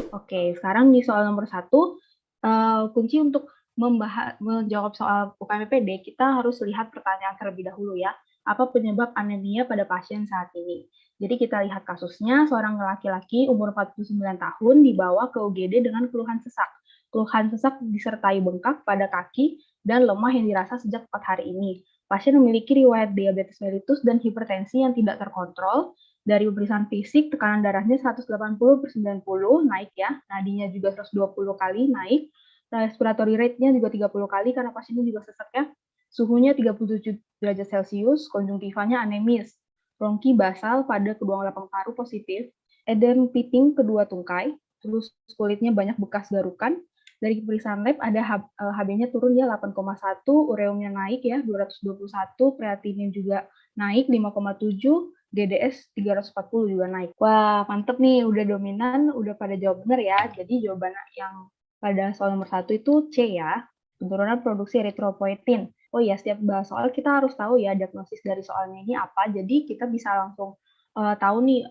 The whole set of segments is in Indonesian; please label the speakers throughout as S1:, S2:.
S1: Oke, sekarang di soal nomor 1, kunci untuk menjawab soal UKMPD, kita harus lihat pertanyaan terlebih dahulu ya. Apa penyebab anemia pada pasien saat ini? Jadi kita lihat kasusnya, seorang laki-laki umur 49 tahun dibawa ke UGD dengan keluhan sesak. Keluhan sesak disertai bengkak pada kaki dan lemah yang dirasa sejak 4 hari ini. Pasien memiliki riwayat diabetes mellitus dan hipertensi yang tidak terkontrol. Dari pemeriksaan fisik, tekanan darahnya 180/90 naik ya, nadinya juga 120 kali naik, respiratory rate-nya juga 30 kali karena pasiennya juga sesak ya, suhunya 37 derajat Celcius, konjungtivanya anemis, bronki basal pada kedua lapang paru positif, edem piting kedua tungkai, terus kulitnya banyak bekas garukan. Dari pemeriksaan lab ada HB-nya turun ya 8,1, ureumnya naik ya 221, kreatinnya juga naik 5,7, DDS 340 juga naik. Wah, mantep nih, udah dominan, udah pada jawab benar ya. Jadi jawaban yang pada soal nomor 1 itu C ya, penurunan produksi eritropoietin. Oh iya, setiap bahas soal kita harus tahu ya diagnosis dari soalnya ini apa, jadi kita bisa langsung tahu nih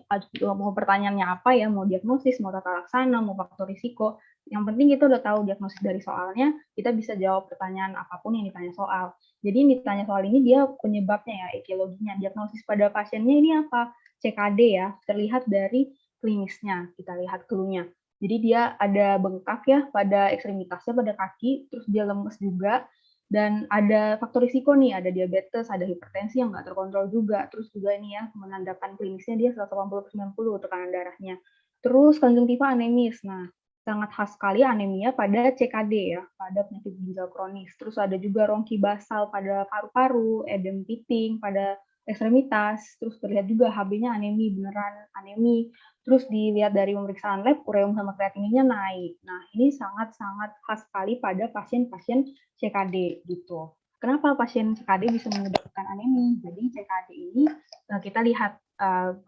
S1: mau pertanyaannya apa ya, mau diagnosis, mau tata laksana, mau faktor risiko. Yang penting kita udah tahu diagnosis dari soalnya, kita bisa jawab pertanyaan apapun yang ditanya soal. Jadi yang ditanya soal ini dia penyebabnya ya, etiologinya. Diagnosis pada pasiennya ini apa? CKD ya, terlihat dari klinisnya, kita lihat clue-nya. Jadi dia ada bengkak ya pada ekstremitasnya, pada kaki, terus dia lemes juga, dan ada faktor risiko nih, ada diabetes, ada hipertensi yang nggak terkontrol juga, terus juga ini ya, menandakan klinisnya dia 180/90 tekanan darahnya. Terus konjungtiva anemis, nah sangat khas sekali anemia pada CKD ya, pada penyakit ginjal kronis. Terus ada juga rongki basal pada paru-paru, edem piting pada ekstremitas, terus terlihat juga HB-nya anemi, beneran anemi. Terus dilihat dari pemeriksaan lab, ureum sama kreatininnya naik. Nah, ini sangat-sangat khas sekali pada pasien-pasien CKD gitu. Kenapa pasien CKD bisa menyebabkan anemi? Jadi CKD ini kita lihat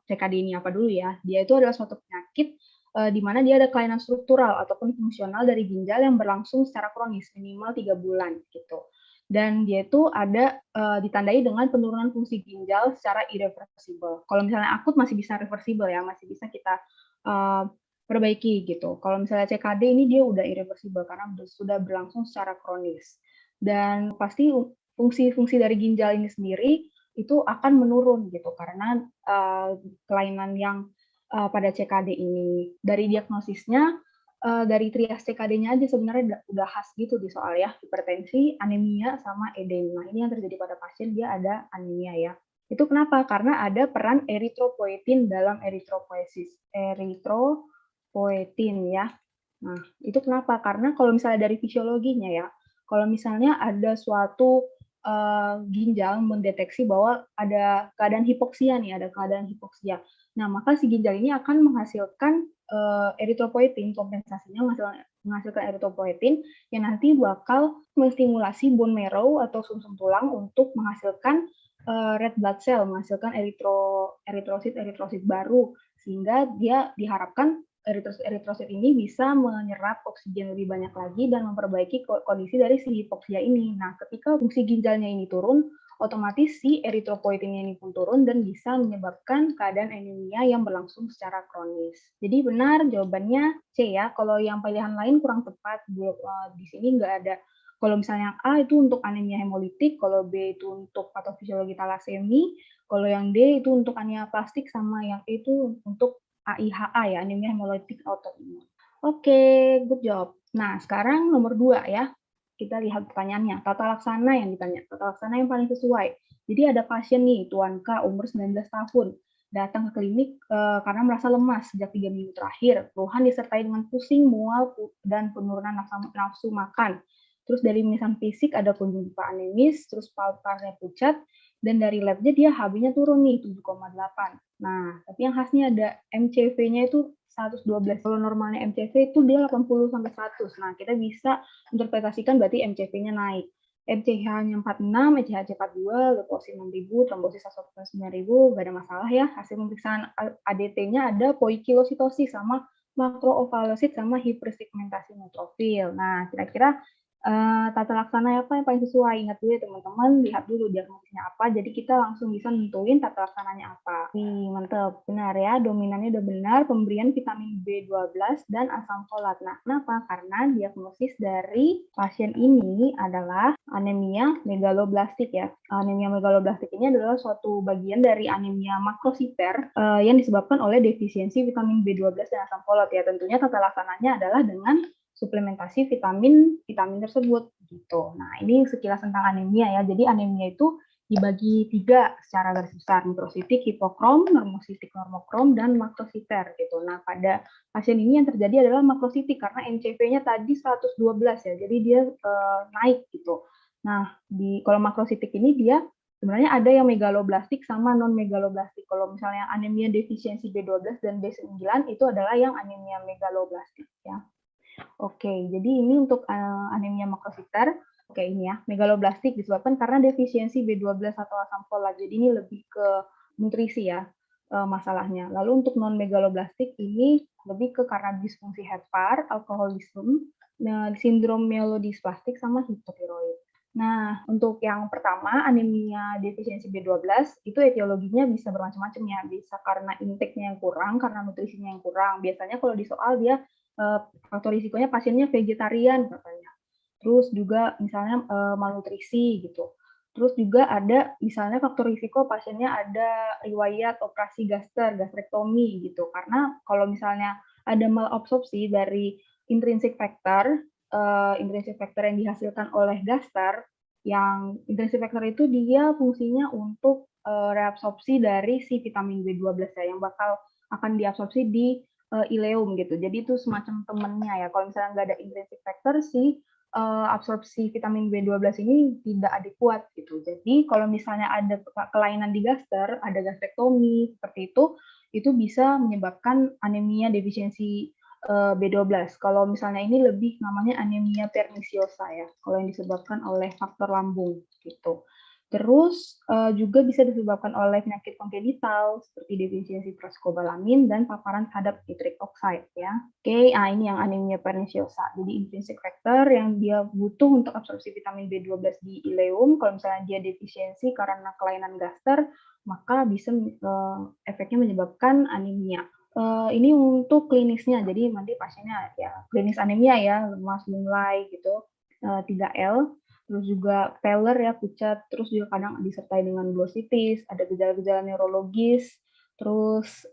S1: CKD ini apa dulu ya. Dia itu adalah suatu penyakit di mana dia ada kelainan struktural ataupun fungsional dari ginjal yang berlangsung secara kronis minimal 3 bulan gitu. Dan dia itu ada ditandai dengan penurunan fungsi ginjal secara irreversible. Kalau misalnya akut masih bisa reversible ya, masih bisa kita perbaiki gitu. Kalau misalnya CKD ini dia udah irreversible karena sudah berlangsung secara kronis. Dan pasti fungsi-fungsi dari ginjal ini sendiri itu akan menurun gitu karena kelainan yang pada CKD ini. Dari diagnosisnya, dari trias CKD-nya aja sebenarnya udah khas gitu di soal ya, hipertensi, anemia, sama edema. Ini yang terjadi pada pasien, dia ada anemia ya. Itu kenapa? Karena ada peran eritropoietin dalam eritropoiesis. Eritropoietin ya. Nah, itu kenapa? Karena kalau misalnya dari fisiologinya ya, kalau misalnya ada suatu ginjal mendeteksi bahwa ada keadaan hipoksia nih, ada keadaan hipoksia. Nah, maka si ginjal ini akan menghasilkan eritropoietin, kompensasinya menghasilkan eritropoietin yang nanti bakal menstimulasi bone marrow atau sumsum tulang untuk menghasilkan red blood cell, menghasilkan eritrosit baru, sehingga dia diharapkan eritrosit ini bisa menyerap oksigen lebih banyak lagi dan memperbaiki kondisi dari si hipoksia ini. Nah, ketika fungsi ginjalnya ini turun, otomatis si eritropoietinnya ini pun turun dan bisa menyebabkan keadaan anemia yang berlangsung secara kronis. Jadi benar jawabannya C ya. Kalau yang pilihan lain kurang tepat, di sini nggak ada. Kalau misalnya A itu untuk anemia hemolitik, kalau B itu untuk patofisiologi talasemi, kalau yang D itu untuk aniaplastik, sama yang E itu untuk AIHA ya, anemia hemolitik autoimun. Oke, good job. Nah, sekarang nomor 2 ya. Kita lihat pertanyaannya, tata laksana yang ditanya, tata laksana yang paling sesuai. Jadi ada pasien nih, Tuan K, umur 19 tahun, datang ke klinik karena merasa lemas sejak 3 minggu terakhir. Keluhan disertai dengan pusing, mual, dan penurunan nafsu makan. Terus dari pemeriksaan fisik ada konjungtiva anemis, terus palparnya pucat, dan dari labnya dia HB-nya turun nih 7,8. Nah, tapi yang khasnya ada MCV-nya itu 112. Kalau normalnya MCV itu dia 80 sampai 100. Nah, kita bisa interpretasikan berarti MCV-nya naik. MCH-nya 46, ECHC 42, leukosit 6.000, trombosis 9.000, nggak ada masalah ya. Hasil pemeriksaan ADT-nya ada poikilositosis sama makroovalosit sama hiperpigmentasi neutrofil. Nah, kira-kira Tata laksana apa yang paling sesuai? Ingat dulu ya teman-teman, lihat dulu diagnosisnya apa, jadi kita langsung bisa nentuin tata laksananya apa. Mantap, benar ya, dominannya udah benar, pemberian vitamin B12 dan asam folat. Nah, kenapa? Karena diagnosis dari pasien ini adalah anemia megaloblastik ya. Anemia megaloblastik ini adalah suatu bagian dari anemia makrositer yang disebabkan oleh defisiensi vitamin B12 dan asam folat ya. Tentunya tata laksananya adalah dengan suplementasi vitamin tersebut gitu. Nah, ini sekilas tentang anemia ya. Jadi anemia itu dibagi 3 secara garis besar, mikrositik, hipokrom, normositik, normokrom, dan makrositer gitu. Nah, pada pasien ini yang terjadi adalah makrositik karena NCV-nya tadi 112 ya. Jadi dia naik gitu. Nah, kalau makrositik ini dia sebenarnya ada yang megaloblastik sama non megaloblastik. Kalau misalnya anemia defisiensi B12 dan B9 itu adalah yang anemia megaloblastik ya. Oke, jadi ini untuk anemia makrositer. Oke, ini ya, megaloblastik disebabkan karena defisiensi B12 atau asam folat. Jadi ini lebih ke nutrisi ya masalahnya. Lalu untuk non megaloblastik ini lebih ke karena disfungsi hepar, alkoholisme, sindrom mielodisplastik sama hipotiroid. Nah, untuk yang pertama, anemia defisiensi B12, itu etiologinya bisa bermacam-macam ya. Bisa karena intake-nya yang kurang, karena nutrisinya yang kurang. Biasanya kalau di soal dia faktor risikonya pasiennya vegetarian katanya. Terus juga misalnya malnutrisi gitu. Terus juga ada misalnya faktor risiko pasiennya ada riwayat operasi gastrektomi gitu. Karena kalau misalnya ada malabsorpsi dari intrinsic factor yang dihasilkan oleh gaster, yang intrinsic factor itu dia fungsinya untuk reabsorpsi dari si vitamin B12 ya, yang bakal akan diabsorpsi di ileum gitu. Jadi itu semacam temennya ya. Kalau misalnya nggak ada intrinsic factor sih, absorpsi vitamin B12 ini tidak adekuat gitu. Jadi kalau misalnya ada kelainan di gaster, ada gastrektomi seperti itu bisa menyebabkan anemia defisiensi B12. Kalau misalnya ini lebih namanya anemia pernisiosa ya, kalau yang disebabkan oleh faktor lambung gitu. Terus juga bisa disebabkan oleh penyakit kongenital seperti defisiensi proskobalamin dan paparan terhadap nitric oxide ya. Oke, ini yang anemia pernisiosa. Jadi intrinsic factor yang dia butuh untuk absorpsi vitamin B12 di ileum, kalau misalnya dia defisiensi karena kelainan gaster, maka bisa efeknya menyebabkan anemia. Ini untuk klinisnya, jadi nanti pasiennya ya klinis anemia ya, lemas, lunglai gitu, 3L. Terus juga pallor ya, pucat, terus juga kadang disertai dengan glossitis, ada gejala-gejala neurologis, terus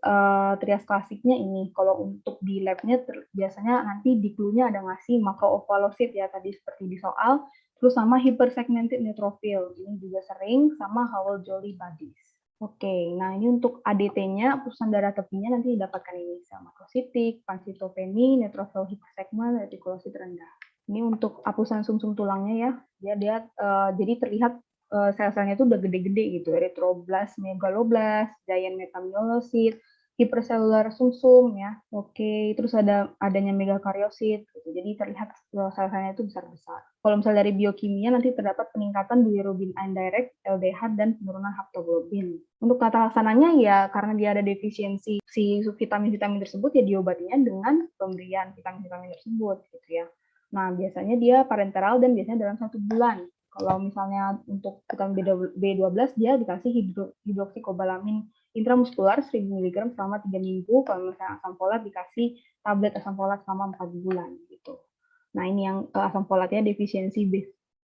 S1: trias klasiknya ini, kalau untuk di labnya biasanya nanti di clue-nya ada ngasih makroovalosit ya, tadi seperti di soal, terus sama hypersegmented neutrophil, ini juga sering, sama Howell-Jolly bodies. Oke, nah ini untuk ADT-nya, apusan darah tepinya nanti didapatkan ini, sel makrositik, pancitopeni, neutrophil hypersegment, retikulosit rendah. Ini untuk apusan sumsum tulangnya ya, dia jadi terlihat sel-selnya itu udah gede-gede gitu, erythroblast, megaloblast, giant metamyelocyte, hipersellular sumsum ya. Oke, terus adanya megakaryosit gitu. Jadi terlihat sel-selnya itu besar-besar. Kalau misalnya dari biokimia nanti terdapat peningkatan bilirubin indirect, LDH dan penurunan haptoglobin. Untuk tata laksananya ya karena dia ada defisiensi si vitamin-vitamin tersebut ya diobatinya dengan pemberian vitamin-vitamin tersebut gitu ya. Nah, biasanya dia parenteral dan biasanya dalam 1 bulan. Kalau misalnya untuk vitamin B12, dia dikasih hidroksikobalamin intramuskular 1000 mg selama 3 minggu. Kalau misalnya asam folat dikasih tablet asam folat selama 4 bulan. Gitu. Nah, ini yang asam folatnya defisiensi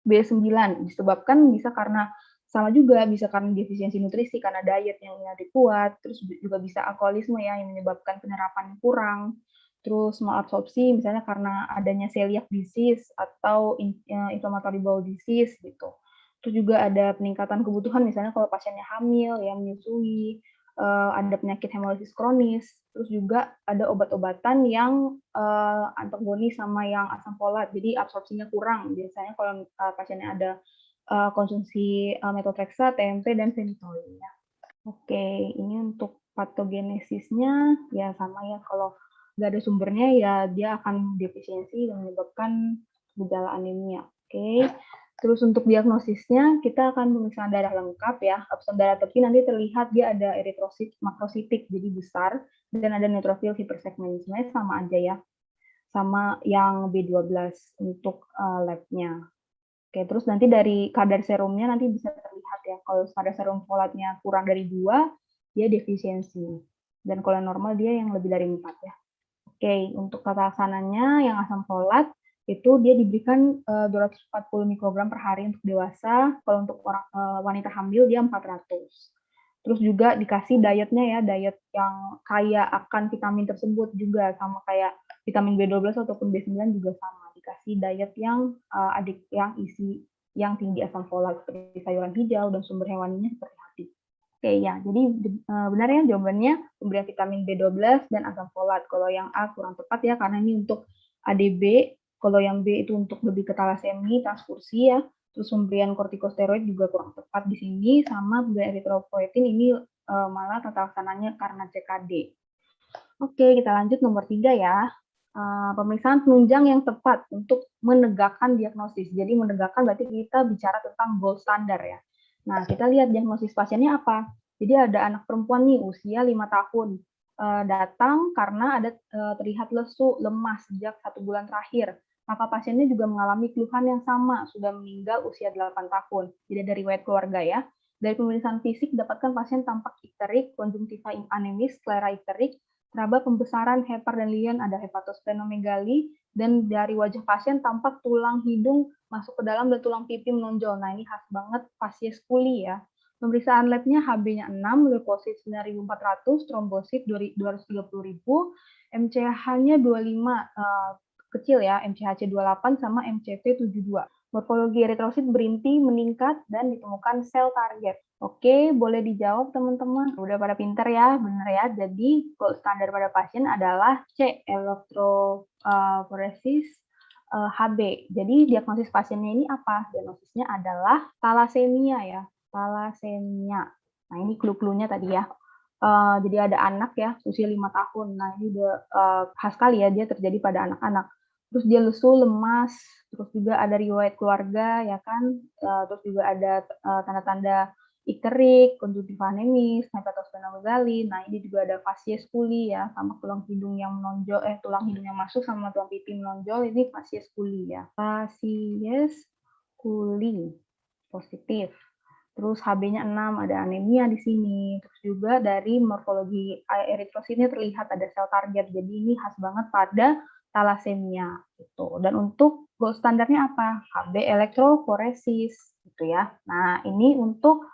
S1: B9. Disebabkan bisa karena sama juga bisa karena defisiensi nutrisi, karena diet yang adekuat, terus juga bisa alkoholisme ya yang menyebabkan penyerapan kurang, terus malabsorpsi misalnya karena adanya celiac disease atau inflammatory bowel disease gitu. Terus juga ada peningkatan kebutuhan misalnya kalau pasiennya hamil ya menyusui, ada penyakit hemolisis kronis, terus juga ada obat-obatan yang antagonis sama yang asam folat, jadi absorpsinya kurang. Biasanya kalau pasiennya ada konsumsi methotrexate, TMP, dan phenytoin ya. Oke, ini untuk patogenesisnya ya sama ya, kalau nggak ada sumbernya ya dia akan defisiensi dan menyebabkan gejala anemia. Oke, terus untuk diagnosisnya kita akan pemeriksaan darah lengkap ya. Apusan darah tepi nanti terlihat dia ada eritrosit makrositik jadi besar dan ada neutrophil hipersegment, sebenarnya sama aja ya. sama yang B12 untuk labnya. Oke, terus nanti dari kadar serumnya nanti bisa terlihat ya, kalau kadar serum folatnya kurang dari 2, dia defisiensi. Dan kalau normal dia yang lebih dari 4 ya. Oke, untuk tata laksananya yang asam folat itu dia diberikan 240 mikrogram per hari untuk dewasa, kalau untuk orang wanita hamil dia 400. Terus juga dikasih dietnya ya, diet yang kaya akan vitamin tersebut juga, sama kayak vitamin B12 ataupun B9 juga sama, dikasih diet yang yang tinggi asam folat seperti sayuran hijau dan sumber hewaninya seperti hati. Oke ya, jadi benar ya jawabannya pemberian vitamin B12 dan asam folat. Kalau yang A kurang tepat ya, karena ini untuk ADB, kalau yang B itu untuk lebih ke talasemi, transfusi ya. Terus pemberian kortikosteroid juga kurang tepat di sini, sama pemberian eritropoietin ini malah tata laksananya karena CKD. Oke, kita lanjut nomor 3 ya. Pemeriksaan penunjang yang tepat untuk menegakkan diagnosis. Jadi menegakkan berarti kita bicara tentang gold standar ya. Nah, kita lihat diagnosis pasiennya apa. Jadi ada anak perempuan nih usia 5 tahun. Datang karena ada terlihat lesu, lemas sejak 1 bulan terakhir. Maka pasiennya juga mengalami keluhan yang sama, sudah meninggal usia 8 tahun. Jadi dari riwayat keluarga ya. Dari pemeriksaan fisik dapatkan pasien tampak ikterik, konjungtiva anemis, sklera ikterik, teraba pembesaran hepar dan lien, ada hepatosplenomegali, dan dari wajah pasien tampak tulang hidung masuk ke dalam dan tulang pipi menonjol. Nah, ini khas banget facies culi ya. Pemeriksaan labnya HB-nya 6, leukosit 9.400, trombosit 230.000, MCH-nya 25, kecil ya, MCHC 28 sama MCV 72. Morfologi eritrosit berinti meningkat dan ditemukan sel target. Oke, boleh dijawab teman-teman. Udah pada pinter ya, bener ya. Jadi gold standar pada pasien adalah C, elektroforesis HB. Jadi diagnosis pasiennya ini apa? Diagnosisnya adalah talasemia ya, talasemia. Nah ini clue-cluenya tadi ya. Jadi ada anak ya, usia 5 tahun. Nah ini udah khas kali ya, dia terjadi pada anak-anak. Terus dia lesu, lemas, terus juga ada riwayat keluarga ya kan, terus juga ada tanda-tanda ikterik, konjungtiva anemis, hepatosplenomegali. Nah, ini juga ada facies culi ya, sama tulang hidung yang menonjol, tulang hidung yang masuk sama tulang pipi menonjol, ini facies culi ya. Facies culi positif. Terus HB-nya 6, ada anemia di sini. Terus juga dari morfologi eritrositnya terlihat ada sel target. Jadi ini khas banget pada talasemia gitu. Dan untuk gold standarnya apa? HB elektroforesis gitu ya. Nah, ini untuk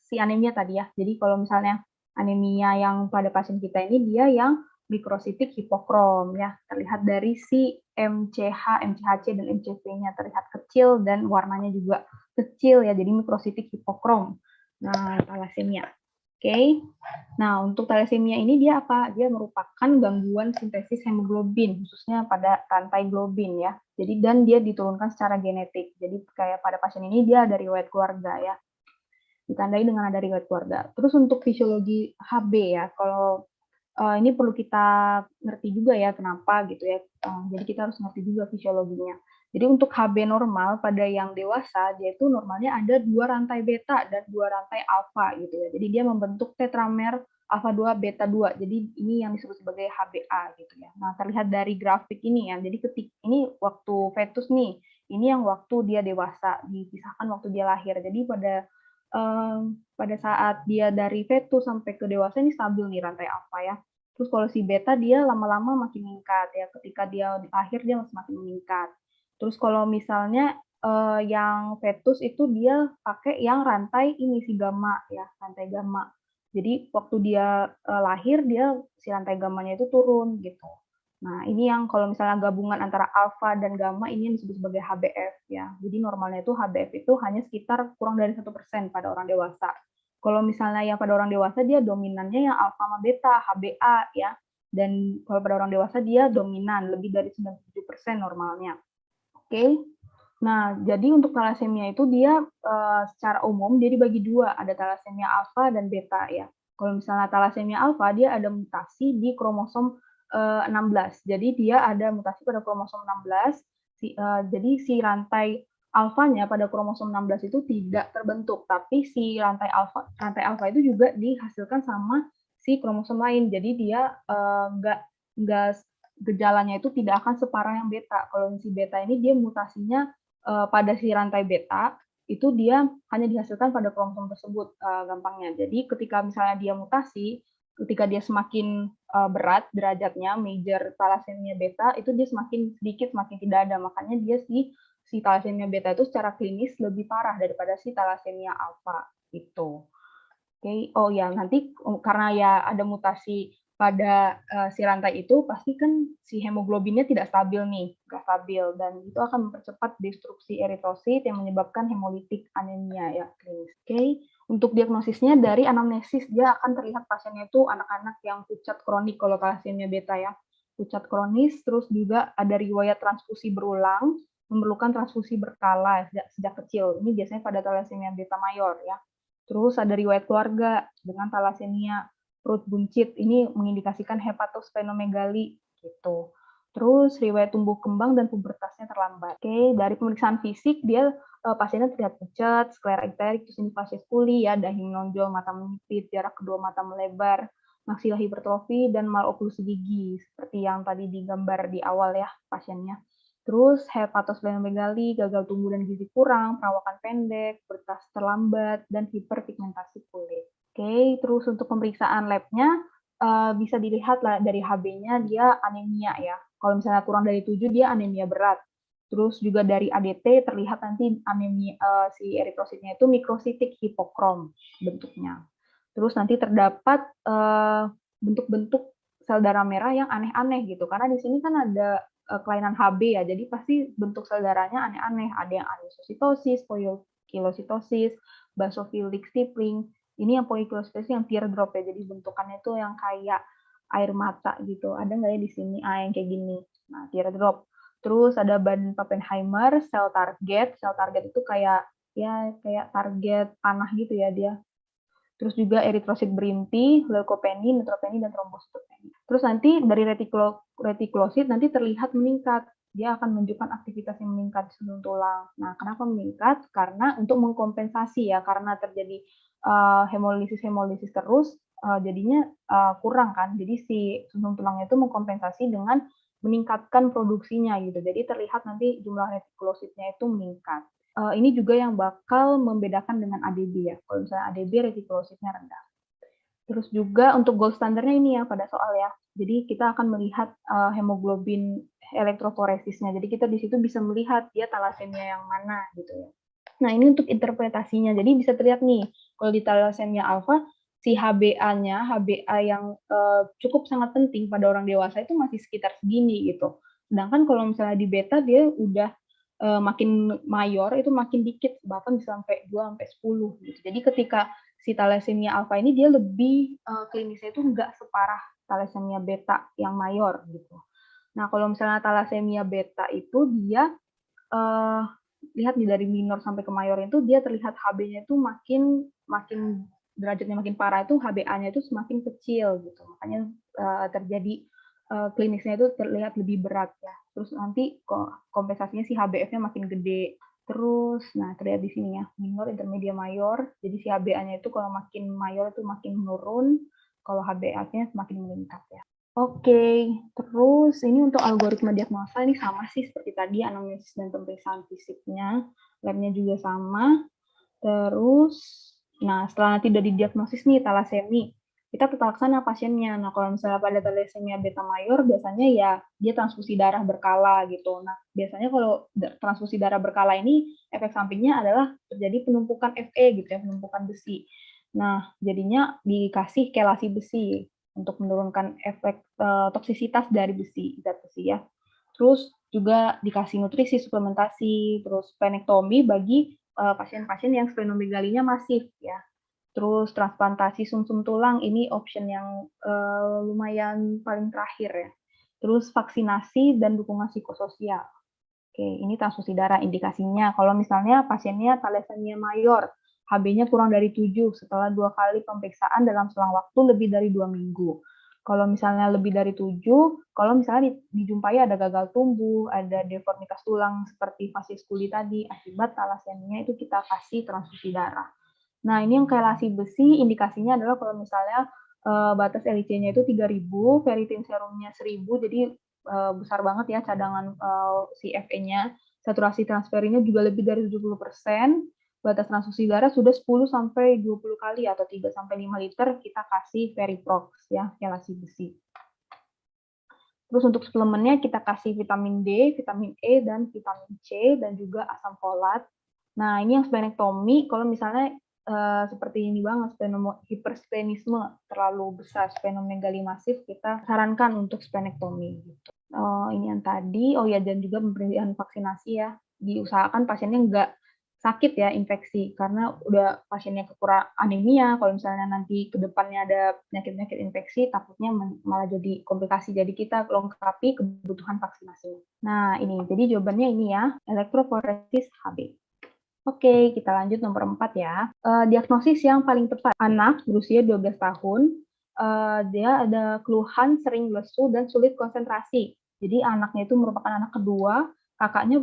S1: si anemia tadi ya. Jadi kalau misalnya anemia yang pada pasien kita ini dia yang mikrositik hipokrom ya. Terlihat dari si MCH, MCHC dan MCV-nya terlihat kecil dan warnanya juga kecil ya. Jadi mikrositik hipokrom. Nah, talasemia. Oke. Nah, untuk talasemia ini dia apa? Dia merupakan gangguan sintesis hemoglobin, khususnya pada rantai globin ya. Jadi dan dia diturunkan secara genetik. Jadi kayak pada pasien ini dia ada riwayat keluarga ya. Ditandai dengan ada riwayat keluarga. Terus untuk fisiologi HB ya, kalau ini perlu kita ngerti juga ya kenapa gitu ya. Jadi kita harus ngerti juga fisiologinya. Jadi untuk HB normal pada yang dewasa, dia itu normalnya ada 2 rantai beta dan 2 rantai alfa gitu ya. Jadi dia membentuk tetramer alfa 2 beta 2. Jadi ini yang disebut sebagai HBA gitu ya. Nah, terlihat dari grafik ini ya. Jadi ini waktu fetus nih. Ini yang waktu dia dewasa, dipisahkan waktu dia lahir. Jadi pada saat dia dari fetus sampai ke dewasa ini stabil nih rantai alfa ya. Terus kalau si beta dia lama-lama makin meningkat ya, ketika dia lahir dia semakin meningkat. Terus kalau misalnya yang fetus itu dia pakai yang rantai ini si gamma ya, rantai gamma. Jadi waktu dia lahir dia si rantai gammanya itu turun gitu. Nah, ini yang kalau misalnya gabungan antara alfa dan gamma ini yang disebut sebagai HbF ya. Jadi normalnya itu HbF itu hanya sekitar kurang dari 1% pada orang dewasa. Kalau misalnya yang pada orang dewasa dia dominannya yang alfa sama beta, HbA ya. Dan kalau pada orang dewasa dia dominan lebih dari 97% normalnya. Oke. Nah, jadi untuk talasemia itu dia secara umum dia dibagi 2, ada talasemia alfa dan beta ya. Kalau misalnya talasemia alfa dia ada mutasi di kromosom 16. Jadi dia ada mutasi pada kromosom 16. Jadi si rantai alfanya pada kromosom 16 itu tidak terbentuk, tapi si rantai alfa itu juga dihasilkan sama si kromosom lain. Jadi dia nggak gejalanya itu tidak akan separah yang beta. Kalau si beta ini dia mutasinya pada si rantai beta, itu dia hanya dihasilkan pada kromosom tersebut gampangnya. Jadi ketika misalnya dia mutasi, ketika dia semakin berat derajatnya, major thalassemia beta, itu dia semakin sedikit, semakin tidak ada. Makanya dia si thalassemia beta itu secara klinis lebih parah daripada si thalassemia alpha gitu. Oke, oh ya nanti karena ya ada mutasi pada si rantai itu, pasti kan si hemoglobinnya tidak stabil nih, nggak stabil, dan itu akan mempercepat destruksi eritrosit yang menyebabkan hemolitik anemia ya klinis. Oke, untuk diagnosisnya dari anamnesis dia akan terlihat pasiennya itu anak-anak yang pucat kronik kalau thalassemia beta ya, pucat kronis, terus juga ada riwayat transfusi berulang, memerlukan transfusi berkala sejak kecil. Ini biasanya pada thalassemia beta mayor ya. Terus ada riwayat keluarga dengan thalassemia perut buncit, ini mengindikasikan hepatosplenomegali gitu. Terus riwayat tumbuh kembang dan pubertasnya terlambat. Oke, dari pemeriksaan fisik dia pasiennya terlihat pucat, sklera icteric, terus ini facies puli ya, dahi menonjol, mata menyipit, jarak kedua mata melebar, maksila hipertrofi dan maloklusi gigi seperti yang tadi digambar di awal ya pasiennya. Terus hepatosplenomegali, gagal tumbuh dan gizi kurang, perawakan pendek, bertas terlambat, dan hiperpigmentasi kulit. Oke, terus untuk pemeriksaan labnya bisa dilihat lah dari HB-nya dia anemia ya. Kalau misalnya kurang dari 7 dia anemia berat. Terus juga dari ADT terlihat nanti anemia si eritrositnya itu mikrositik hipokrom bentuknya. Terus nanti terdapat bentuk-bentuk sel darah merah yang aneh-aneh gitu. Karena di sini kan ada kelainan HB ya, jadi pasti bentuk sel darahnya aneh-aneh. Ada yang anisositosis, poikilositosis, basofilik stippling. Ini yang poikilositosis yang teardrop ya, jadi bentukannya itu yang kayak air mata gitu. Ada nggak ya di sini? Yang kayak gini. Nah, teardrop. Terus ada Baden Pappenheimer, sel target. Sel target itu kayak target panah gitu ya dia. Terus juga eritrosit berimpi, leukopeni, neutropeni, dan trombositopeni. Terus nanti dari retikulosit nanti terlihat meningkat. Dia akan menunjukkan aktivitas yang meningkat di sebelum tulang. Nah, kenapa meningkat? Karena untuk mengkompensasi ya, karena terjadi hemolisis terus, jadinya kurang kan. Jadi si sumsum tulangnya itu mengkompensasi dengan meningkatkan produksinya gitu. Jadi terlihat nanti jumlah retikulositnya itu meningkat. Ini juga yang bakal membedakan dengan ADB ya. Kalau misalnya ADB retikulositnya rendah. Terus juga untuk gold standarnya ini ya pada soal ya. Jadi kita akan melihat hemoglobin elektroforesisnya. Jadi kita di situ bisa melihat dia thalassemia yang mana gitu ya. Nah, ini untuk interpretasinya. Jadi bisa terlihat nih, kalau di thalassemia alpha si HbA-nya, HbA yang cukup sangat penting pada orang dewasa itu masih sekitar segini gitu. Sedangkan kalau misalnya di beta dia udah makin mayor itu makin dikit, bahkan bisa sampai 2 sampai 10 gitu. Jadi ketika si thalassemia alpha ini dia lebih klinisnya itu enggak separah thalassemia beta yang mayor gitu. Nah, kalau misalnya thalassemia beta itu dia lihat nih dari minor sampai ke mayor itu dia terlihat HB-nya itu makin derajatnya makin parah itu HbA-nya itu semakin kecil gitu. Makanya terjadi klinisnya itu terlihat lebih berat ya. Terus nanti kompensasinya si HbF-nya makin gede. Terus, nah terlihat di sini ya, minor, intermedia, mayor. Jadi si HbA-nya itu kalau makin mayor itu makin menurun, kalau HbA-nya semakin meningkat ya. Oke, terus ini untuk algoritma diagnosa ini sama sih seperti tadi, anamnesis dan pemeriksaan fisiknya, labnya juga sama. Terus, nah setelah nanti udah didiagnosis nih talasemi, kita tata laksana pasiennya. Nah kalau misalnya pada thalassemia beta mayor, biasanya ya dia transfusi darah berkala gitu. Nah biasanya kalau transfusi darah berkala ini efek sampingnya adalah terjadi penumpukan Fe gitu ya, penumpukan besi. Nah jadinya dikasih kelasi besi untuk menurunkan efek toksisitas dari zat besi ya. Terus juga dikasih nutrisi, suplementasi, terus penektomi bagi pasien-pasien yang splenomegalia masif ya. Terus transplantasi sumsum tulang ini option yang lumayan paling terakhir ya. Terus vaksinasi dan dukungan psikososial. Oke, ini transfusi darah indikasinya. Kalau misalnya pasiennya thalassemia mayor, HB-nya kurang dari 7 setelah 2 kali pemeriksaan dalam selang waktu lebih dari 2 minggu. Kalau misalnya lebih dari 7, kalau misalnya dijumpai ada gagal tumbuh, ada deformitas tulang seperti facies puli tadi, akibat thalassemia itu kita kasih transfusi darah. Nah, ini yang kelasi besi indikasinya adalah kalau misalnya batas LIC-nya itu 3000, ferritin serumnya 1000, jadi besar banget ya cadangan si Fe-nya. Saturasi transferinnya juga lebih dari 70%. Batas transfusi darah sudah 10 sampai 20 kali atau 3 sampai 5 liter kita kasih Veriprox ya, kelasi besi. Terus untuk suplemennya kita kasih vitamin D, vitamin E, dan vitamin C, dan juga asam folat. Nah, ini yang splenektomi, kalau misalnya seperti ini banget, hipersplenisme terlalu besar, splenomegali masif, kita sarankan untuk splenektomi. Gitu. Ini yang tadi, oh ya, dan juga pemberian vaksinasi ya, diusahakan pasiennya nggak sakit ya, infeksi, karena udah pasiennya kekurangan anemia, kalau misalnya nanti ke depannya ada penyakit-penyakit infeksi, takutnya malah jadi komplikasi, jadi kita lengkapi kebutuhan vaksinasi. Nah, ini, jadi jawabannya ini ya, elektroforesis HB. Oke, kita lanjut nomor 4 ya. Diagnosis yang paling tepat. Anak berusia 12 tahun, dia ada keluhan sering lesu dan sulit konsentrasi. Jadi anaknya itu merupakan anak kedua, kakaknya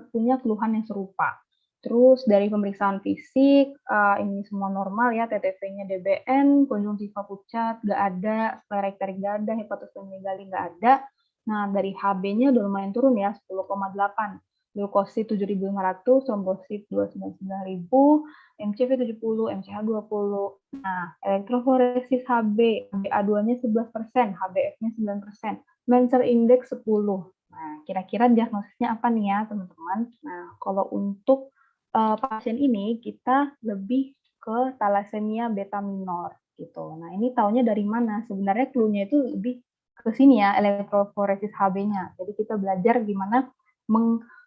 S1: punya keluhan yang serupa. Terus dari pemeriksaan fisik, ini semua normal ya, TTV-nya DBN, konjungtiva pucat, nggak ada, sklerekterik nggak ada, hepatosplenomegali nggak ada. Nah, dari HB-nya udah lumayan turun ya, 10,8. Leukosit 7.500, trombosit 299.000, MCV 70, MCH 20. Nah, elektroforesis HB, HbA2-nya 11%, HbF-nya 9%, Menser Index 10. Nah, kira-kira diagnosisnya apa nih ya, teman-teman? Nah, kalau untuk pasien ini, kita lebih ke thalassemia beta minor, gitu. Nah, ini taunya dari mana? Sebenarnya clue-nya itu lebih ke sini ya, elektroforesis HB-nya. Jadi kita belajar gimana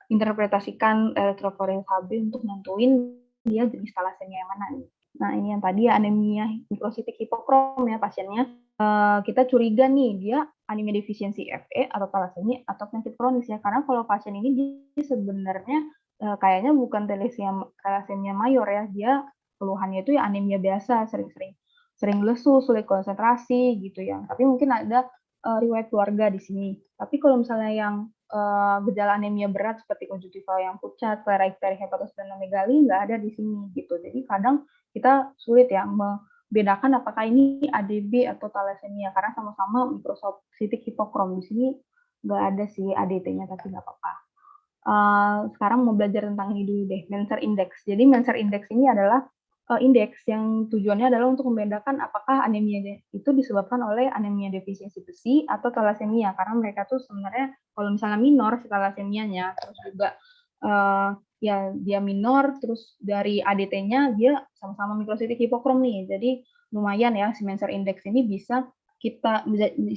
S1: interpretasikan elektroforesis HB untuk nentuin dia jenis thalassemia yang mana nih. Nah, ini yang tadi ya, anemia mikrositik hipokrom ya pasiennya. Kita curiga nih, dia anemia defisiensi Fe atau thalassemia atau penyakit kronis ya. Karena kalau pasien ini dia sebenarnya kayaknya bukan thalassemia mayor ya. Dia keluhannya itu ya anemia biasa, sering lesu, sulit konsentrasi gitu ya. Tapi mungkin ada riwayat keluarga di sini. Tapi kalau misalnya yang gejala anemia berat seperti konjungtiva yang pucat, sklerekterik, hepatosplenomegali nggak ada di sini gitu. Jadi kadang kita sulit ya membedakan apakah ini ADB atau thalassemia karena sama-sama mikrositik hipokrom. Di sini nggak ada sih ADT-nya, tapi nggak apa-apa. Sekarang mau belajar tentang ini dulu deh, Menser Index. Jadi Menser Index ini adalah indeks yang tujuannya adalah untuk membedakan apakah anemia itu disebabkan oleh anemia defisiensi besi atau thalassemia, karena mereka tuh sebenarnya kalau misalnya minor si thalassemianya, terus juga ya dia minor, terus dari ADT-nya dia sama-sama mikrositik hipokrom nih, jadi lumayan ya si Menser Index ini bisa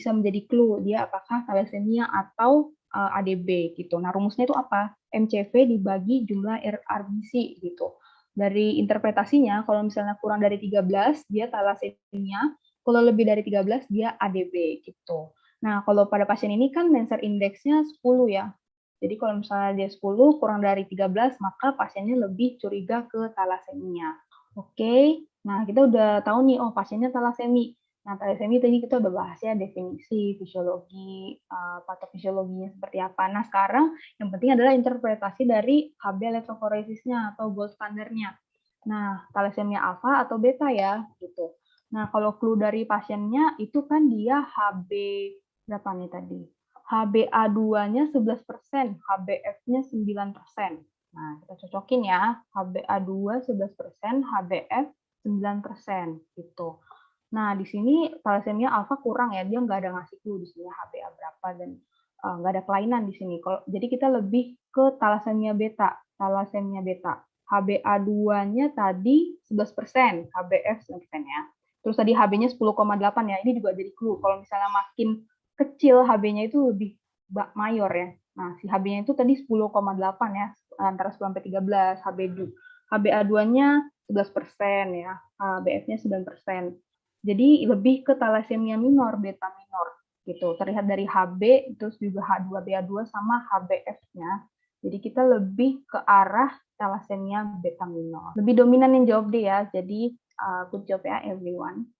S1: menjadi clue dia apakah thalassemia atau ADB gitu. Nah, rumusnya itu apa? MCV dibagi jumlah RBC gitu. Dari interpretasinya, kalau misalnya kurang dari 13, dia thalassemia. Kalau lebih dari 13, dia ADB gitu. Nah, kalau pada pasien ini kan Menser Index-nya 10 ya. Jadi kalau misalnya dia 10, kurang dari 13, maka pasiennya lebih curiga ke thalassemia. Oke, nah kita udah tahu nih, oh pasiennya thalassemia. Nah, thalassemia tadi kita udah bahas ya, definisi, fisiologi, patofisiologinya seperti apa. Nah, sekarang yang penting adalah interpretasi dari HB elektroforesisnya atau gold standarnya. Nah, thalassemia alfa atau beta ya, gitu. Nah, kalau clue dari pasiennya itu kan dia HB berapa nih tadi? HbA2-nya 11%, HbF-nya 9%. Nah, kita cocokin ya, HbA2 11%, HbF 9%, gitu. Nah, di sini thalassemia alfa kurang ya, dia nggak ada ngasih clue di sini HbA berapa dan nggak ada kelainan di sini. Jadi kita lebih ke thalassemia beta. HbA2-nya tadi 11%, HbF 9% ya. Terus tadi Hb-nya 10,8 ya, ini juga jadi clue. Kalau misalnya makin kecil Hb-nya itu lebih mayor ya. Nah, si Hb-nya itu tadi 10,8 ya, antara 10 sampai 13 HbA2-nya 11% ya, HbF-nya 9%. Jadi lebih ke thalassemia minor, beta minor gitu. Terlihat dari Hb, terus juga H2BA2 sama HbF-nya. Jadi kita lebih ke arah thalassemia beta minor. Lebih dominan yang jawab deh ya. Jadi good job ya everyone.